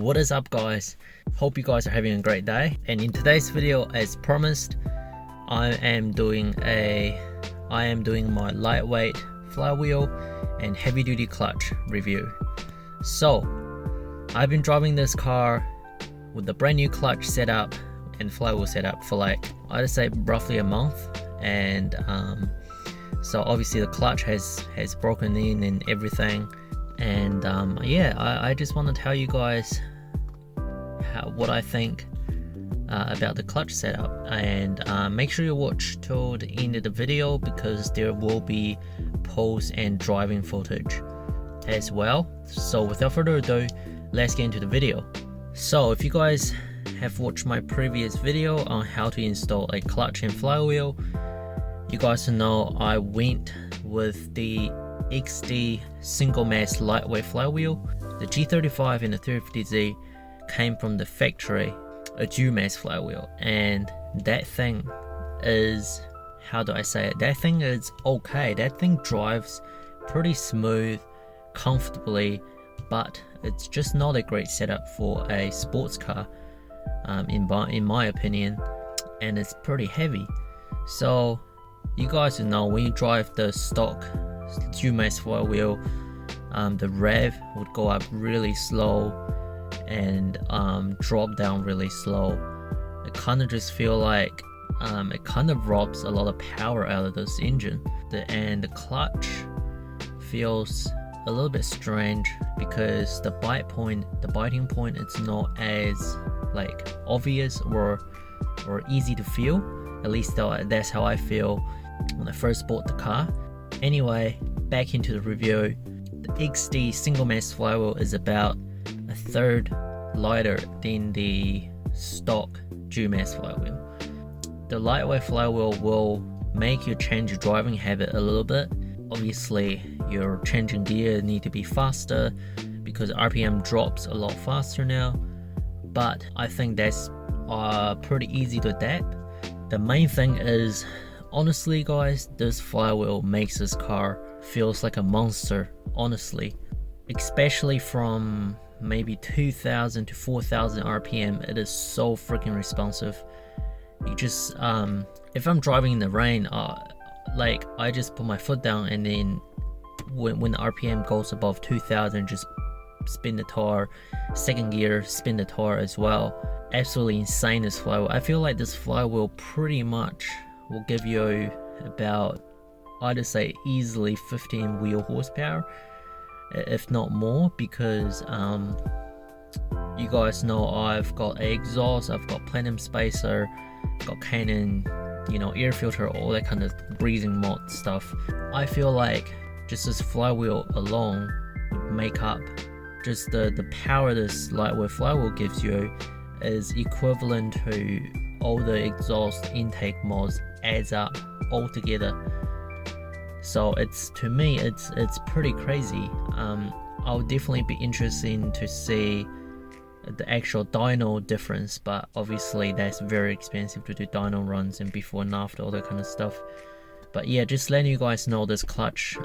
What is up, guys? Hope you guys are having a great day. And in today's video, as promised, I am doing my lightweight flywheel and heavy duty clutch review. So I've been driving this car with the brand new clutch setup and flywheel setup for like, I'd say roughly a month. And so obviously the clutch has broken in and everything. And yeah, I just want to tell you guys what I think about the clutch setup, and make sure you watch till the end of the video because there will be post and driving footage as well. So without further ado, let's get into the video. So if you guys have watched my previous video on how to install a clutch and flywheel, you guys know I went with the EXEDY single mass lightweight flywheel. The G35 and the 350Z came from the factory, a dual mass flywheel, and that thing is, how do I say it, that thing is okay. That thing drives pretty smooth, comfortably, but it's just not a great setup for a sports car, in my opinion, and it's pretty heavy. So you guys know when you drive the stock dual mass flywheel, the rev would go up really slow and drop down really slow. It kind of just feel like it kind of robs a lot of power out of this engine. And the clutch feels a little bit strange because the biting point it's not as like obvious or easy to feel. At least that's how I feel when I first bought the car. Anyway, back into the review. The EXEDY single mass flywheel is about a third lighter than the stock dual mass flywheel. The lightweight flywheel will make you change your driving habit a little bit. Obviously, your changing gear need to be faster because RPM drops a lot faster now, but I think that's pretty easy to adapt. The main thing is, honestly guys, this flywheel makes this car feels like a monster, honestly. Especially from maybe 2000 to 4000 RPM, it is so freaking responsive. You just, if I'm driving in the rain, like I just put my foot down, and then when the RPM goes above 2000, just spin the tire, second gear, spin the tire as well. Absolutely insane, this flywheel. I feel like this flywheel pretty much will give you about, I'd say easily 15 wheel horsepower, if not more, because you guys know I've got an exhaust, I've got platinum spacer, got Canon, air filter, all that kind of breathing mod stuff. I feel like just this flywheel alone would make up just the power this lightweight flywheel gives you is equivalent to all the exhaust intake mods adds up all together. So to me it's pretty crazy. I'll definitely be interested to see the actual dyno difference, but obviously that's very expensive to do dyno runs and before and after, all that kind of stuff. But yeah, just letting you guys know this clutch,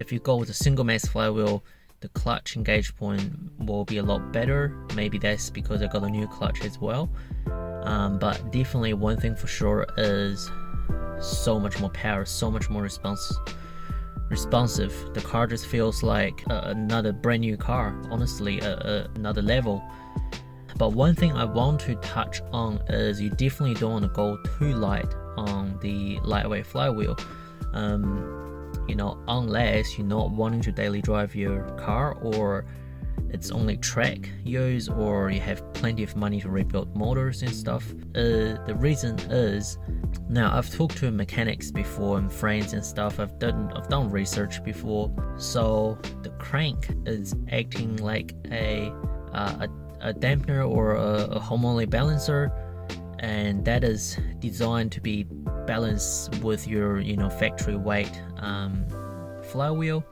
if you go with a single mass flywheel, the clutch engage point will be a lot better. Maybe that's because I got a new clutch as well, but definitely one thing for sure is so much more power, so much more responsive. The car just feels like another brand new car, honestly, another level. But one thing I want to touch on is you definitely don't want to go too light on the lightweight flywheel, unless you're not wanting to daily drive your car, or it's only track use, or you have plenty of money to rebuild motors and stuff. The reason is, now I've talked to mechanics before and friends and stuff. I've done research before. So the crank is acting like a dampener or a harmonic balancer, and that is designed to be balanced with your factory weight flywheel.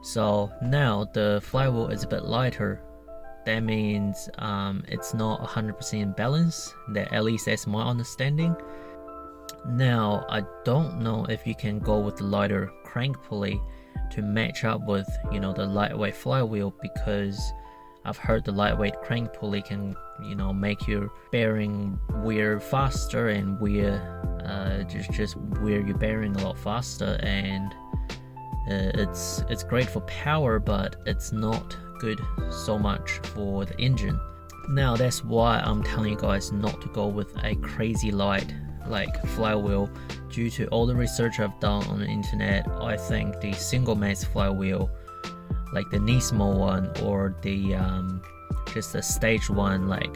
So now the flywheel is a bit lighter. That means it's not 100% balanced. At least that's my understanding. Now I don't know if you can go with the lighter crank pulley to match up with the lightweight flywheel, because I've heard the lightweight crank pulley can, you know, make your bearing wear faster and just wear your bearing a lot faster, and it's great for power, but it's not good so much for the engine. Now that's why I'm telling you guys not to go with a crazy light like flywheel. Due to all the research I've done on the internet, I think the single mass flywheel, like the Nismo one, or the just the stage one, like,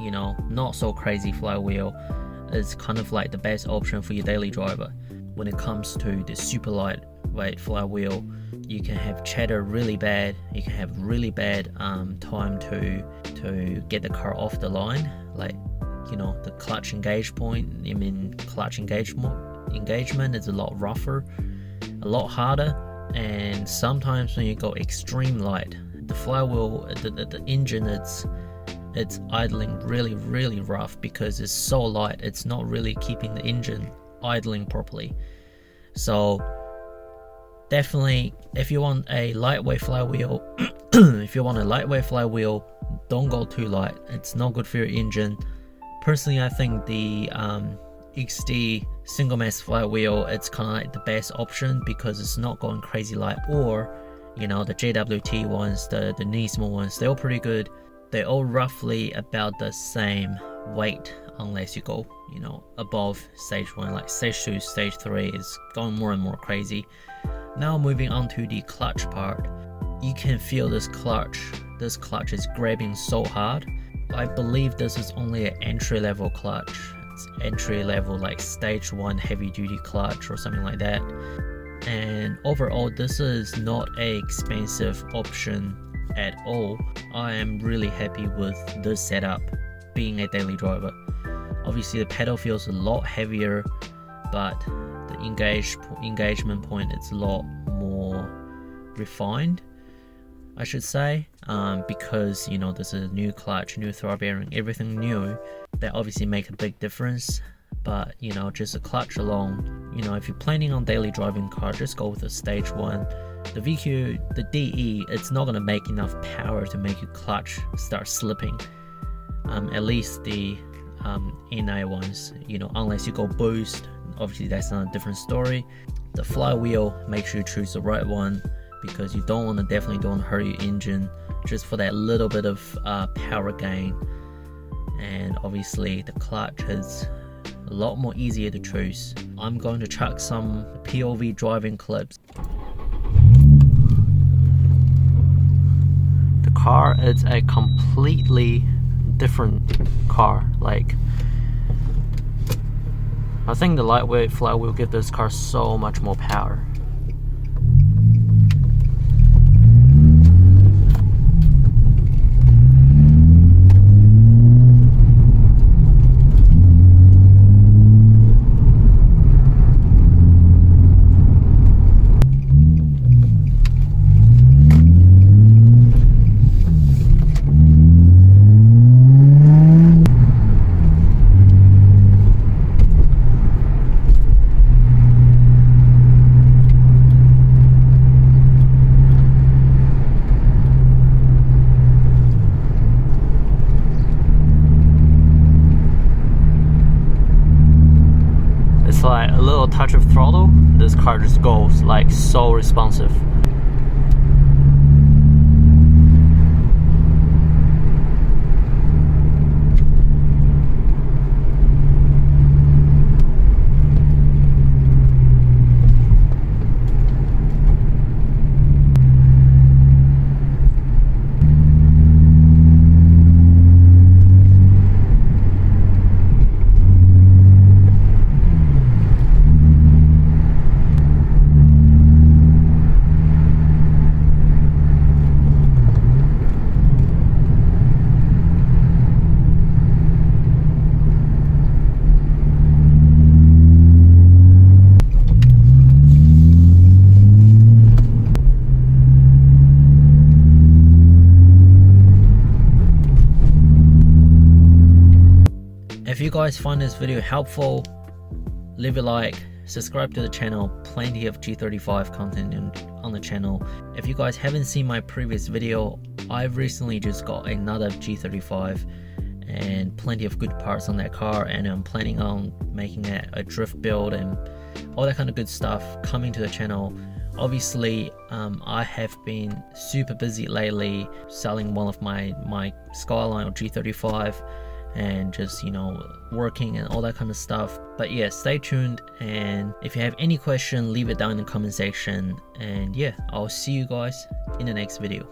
you know, not so crazy flywheel, is kind of like the best option for your daily driver. When it comes to the super lightweight flywheel, you can have chatter really bad, you can have really bad time to get the car off the line, like, you know, the clutch clutch engagement is a lot rougher, a lot harder, and sometimes when you go extreme light, the flywheel, the engine, it's idling really rough because it's so light, it's not really keeping the engine idling properly. So definitely, if you want a lightweight flywheel don't go too light, it's not good for your engine. Personally, I think the EXEDY single mass flywheel, it's kind of like the best option because it's not going crazy light. Or, you know, the JWT ones, the Nismo ones, they're all pretty good. They're all roughly about the same weight, unless you go, you know, above stage 1, like stage 2, stage 3 is going more and more crazy. Now moving on to the clutch part, you can feel this clutch is grabbing so hard. I believe this is only an entry level clutch. It's entry level, like stage 1 heavy duty clutch or something like that. And overall, this is not an expensive option at all. I am really happy with this setup being a daily driver. Obviously the pedal feels a lot heavier, but the engagement point is a lot more refined, I should say, because, you know, there's a new clutch, new throttle bearing, everything new. That obviously make a big difference. But, you know, just a clutch alone, you know, if you're planning on daily driving car, just go with a stage 1. The VQ, the DE, it's not gonna make enough power to make your clutch start slipping. At least the NA ones, you know, unless you go boost, obviously that's not a different story. The flywheel, make sure you choose the right one, because you definitely don't hurt your engine just for that little bit of power gain. And obviously the clutch is a lot more easier to choose. I'm going to chuck some POV driving clips. The car is a completely different car. Like, I think the lightweight flywheel gives this car so much more power. Like a little touch of throttle, this car just goes like so responsive. If you guys find this video helpful, leave a like, subscribe to the channel. Plenty of G35 content on the channel. If you guys haven't seen my previous video, I've recently just got another G35 and plenty of good parts on that car, and I'm planning on making a drift build and all that kind of good stuff coming to the channel. Obviously, I have been super busy lately selling one of my Skyline or G35 and just, you know, working and all that kind of stuff. But yeah, stay tuned, and if you have any question, leave it down in the comment section, and yeah, I'll see you guys in the next video.